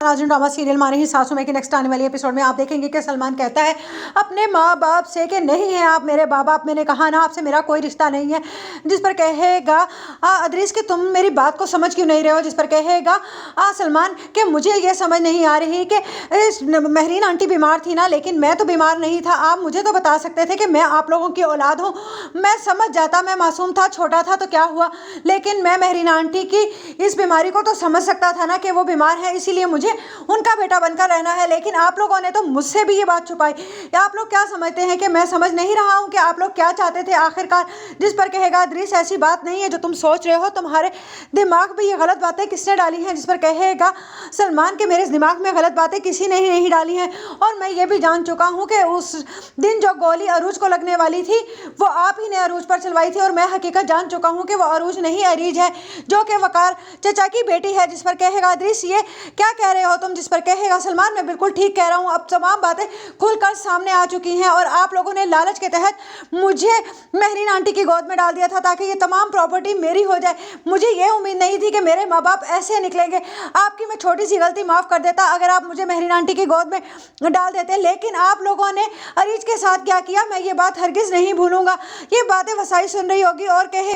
नाज़रीन, drama serial माँ नहीं सासू में के नेक्स्ट आने वाली एपिसोड में आप देखेंगे कि सलमान कहता है अपने माँ बाप से कि नहीं है आप मेरे माँ बाप, मैंने कहा ना आपसे मेरा कोई रिश्ता नहीं है। जिस पर कहेगा अदरीस कि तुम मेरी बात को समझ क्यों नहीं रहे हो। जिस पर कहेगा सलमान कि मुझे ये समझ नहीं आ रही कि महरीन आंटी बीमार थी ना, लेकिन मैं तो बीमार नहीं था। आप मुझे तो बता सकते थे कि मैं आप लोगों की औलाद हूँ, मैं समझ जाता, मैं मासूम था, छोटा था तो क्या हुआ, लेकिन मैं महरीन आंटी की इस बीमारी को तो समझ सकता था ना कि वो बीमार है, इसीलिए मुझे उनका बेटा बनकर रहना है। लेकिन आप लोगों ने तो मुझसे भी ये बात छुपाई। आप लोग क्या समझते हैं कि मैं समझ नहीं रहा हूँ कि आप लोग क्या चाहते थे आखिरकार। जिस पर कहेगा अदरीस ऐसी बात नहीं है जो तुम सोच रहे हो, तुम्हारे दिमाग में ये गलत बातें किसने डाली हैं। जिस पर कहेगा सलमान के मेरे दिमाग में गलत बातें किसी ने ही नहीं डाली हैं, और मैं ये भी जान चुका हूँ कि उस दिन जो गोली अरूज को लगने वाली थी वो आप ही ने अरूज पर चलवाई थी, और मैं हकीकत जान चुका हूँ कि वो अरूज नहीं अरीज है जो कि वकार चचा की बेटी है। जिस पर कहेगा अदरीस ये क्या कह रहे हो तुम। जिस पर कहेगा सलमान मैं बिल्कुल ठीक कह रहा हूँ, अब तमाम बातें खुलकर सामने आ चुकी हैं, और आप लोगों ने लालच के तहत मुझे महरीन आंटी की गोद में डाल दिया था ताकि ये तमाम प्रॉपर्टी मेरी हो जाए। मुझे ये उम्मीद नहीं थी कि मेरे माँ बाप ऐसे निकलेंगे। आपकी मैं छोटी सी गलती माफ़ कर देता अगर आप मुझे महरीन आंटी की गोद में डाल देते, लेकिन आप लोगों ने अरीज के साथ क्या किया मैं ये बात हरगिज़ नहीं भूलूंगा। ये बातें वसाई सुन रही होगी और कहे